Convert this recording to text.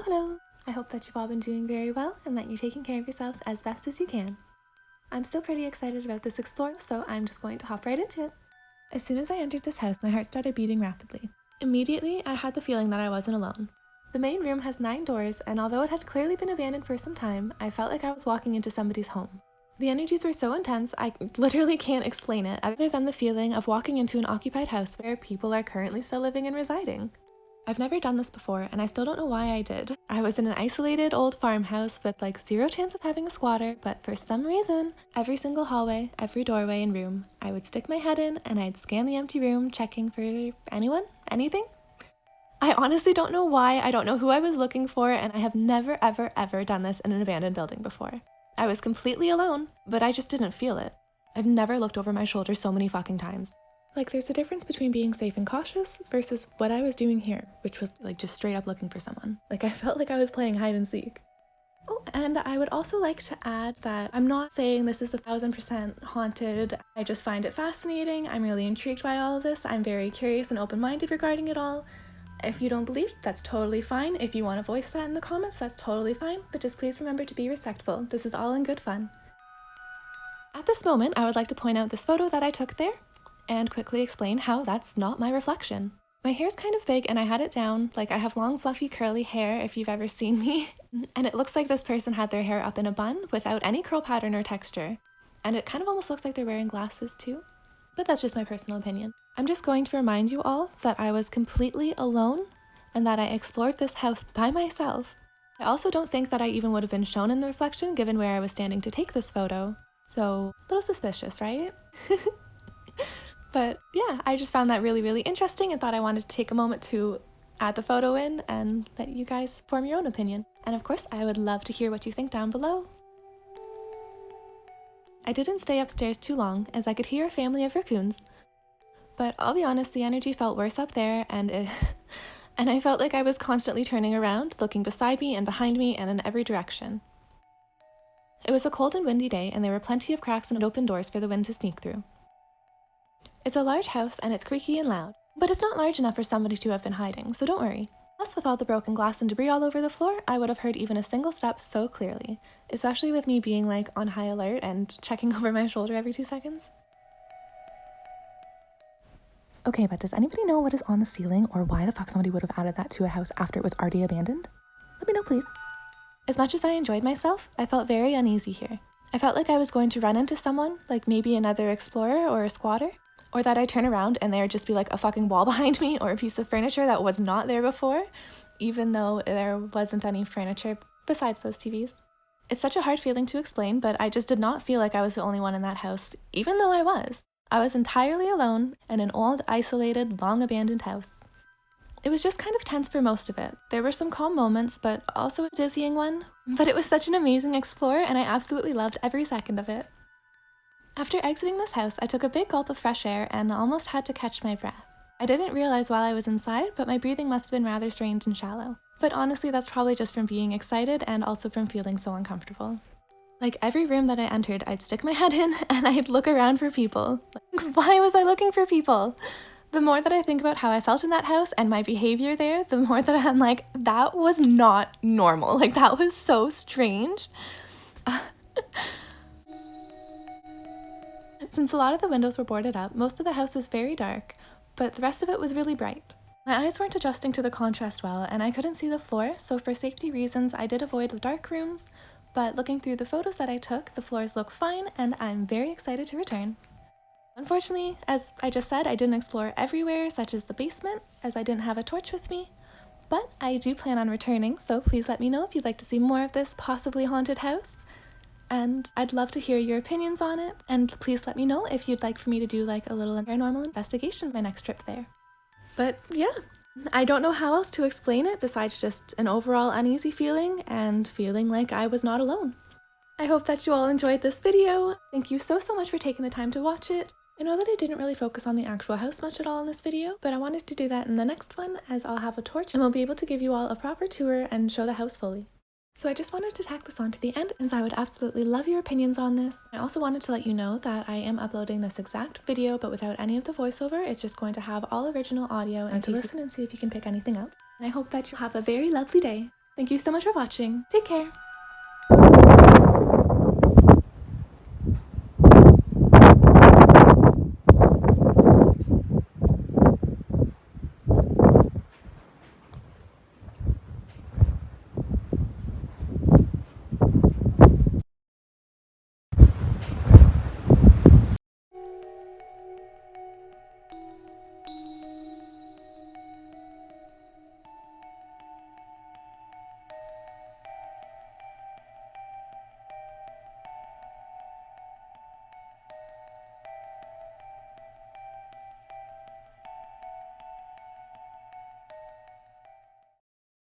Hello! I hope that you've all been doing very well and that you're taking care of yourselves as best as you can. I'm still pretty excited about this explore, so I'm just going to hop right into it. As soon as I entered this house, my heart started beating rapidly. Immediately, I had the feeling that I wasn't alone. The main room has 9 doors, and although it had clearly been abandoned for some time, I felt like I was walking into somebody's home. The energies were so intense, I literally can't explain it, other than the feeling of walking into an occupied house where people are currently still living and residing. I've never done this before, and I still don't know why I did. I was in an isolated old farmhouse with like 0 chance of having a squatter, but for some reason, every single hallway, every doorway and room, I would stick my head in and I'd scan the empty room, checking for anyone, anything. I honestly don't know why, I don't know who I was looking for, and I have never ever done this in an abandoned building before. I was completely alone, but I just didn't feel it. I've never looked over my shoulder so many fucking times. Like, there's a difference between being safe and cautious versus what I was doing here, which was like just straight up looking for someone. Like, I felt like I was playing hide and seek. Oh, and I would also like to add that I'm not saying this is 1000% haunted. I just find it fascinating. I'm really intrigued by all of this. I'm very curious and open-minded regarding it all. If you don't believe, that's totally fine. If you want to voice that in the comments, that's totally fine. But just please remember to be respectful. This is all in good fun. At this moment, I would like to point out this photo that I took there, and quickly explain how that's not my reflection. My hair's kind of big and I had it down, like I have long fluffy curly hair if you've ever seen me, and it looks like this person had their hair up in a bun without any curl pattern or texture, and it kind of almost looks like they're wearing glasses too. But that's just my personal opinion. I'm just going to remind you all that I was completely alone and that I explored this house by myself. I also don't think that I even would have been shown in the reflection given where I was standing to take this photo, so a little suspicious, right? But yeah, I just found that really interesting and thought I wanted to take a moment to add the photo in and let you guys form your own opinion. And of course, I would love to hear what you think down below. I didn't stay upstairs too long as I could hear a family of raccoons. But I'll be honest, the energy felt worse up there and I felt like I was constantly turning around, looking beside me and behind me and in every direction. It was a cold and windy day and there were plenty of cracks and open doors for the wind to sneak through. It's a large house and it's creaky and loud, but it's not large enough for somebody to have been hiding, so don't worry. Plus, with all the broken glass and debris all over the floor, I would have heard even a single step so clearly, especially with me being like on high alert and checking over my shoulder every 2 seconds. Okay, but does anybody know what is on the ceiling or why the fuck somebody would have added that to a house after it was already abandoned? Let me know, please. As much as I enjoyed myself, I felt very uneasy here. I felt like I was going to run into someone, like maybe another explorer or a squatter, or that I turn around and there'd just be like a fucking wall behind me or a piece of furniture that was not there before, even though there wasn't any furniture besides those TVs. It's such a hard feeling to explain, but I just did not feel like I was the only one in that house, even though I was. I was entirely alone in an old, isolated, long abandoned house. It was just kind of tense for most of it. There were some calm moments, but also a dizzying one. But it was such an amazing explore and I absolutely loved every second of it. After exiting this house, I took a big gulp of fresh air and almost had to catch my breath. I didn't realize while I was inside, but my breathing must have been rather strange and shallow. But honestly, that's probably just from being excited and also from feeling so uncomfortable. Like every room that I entered, I'd stick my head in and I'd look around for people. Like, why was I looking for people? The more that I think about how I felt in that house and my behavior there, the more that I'm like, that was not normal. Like, that was so strange. Since a lot of the windows were boarded up, most of the house was very dark, but the rest of it was really bright. My eyes weren't adjusting to the contrast well, and I couldn't see the floor, so for safety reasons, I did avoid the dark rooms, but looking through the photos that I took, the floors look fine, and I'm very excited to return. Unfortunately, as I just said, I didn't explore everywhere, such as the basement, as I didn't have a torch with me, but I do plan on returning, so please let me know if you'd like to see more of this possibly haunted house. And I'd love to hear your opinions on it, and please let me know if you'd like for me to do like a little paranormal investigation my next trip there. But yeah, I don't know how else to explain it besides just an overall uneasy feeling and feeling like I was not alone. I hope that you all enjoyed this video. Thank you so much for taking the time to watch it. I know that I didn't really focus on the actual house much at all in this video, but I wanted to do that in the next one as I'll have a torch and we'll be able to give you all a proper tour and show the house fully. So I just wanted to tack this on to the end, as I would absolutely love your opinions on this. I also wanted to let you know that I am uploading this exact video, but without any of the voiceover. It's just going to have all original audio and to listen and see if you can pick anything up. And I hope that you have a very lovely day. Thank you so much for watching. Take care.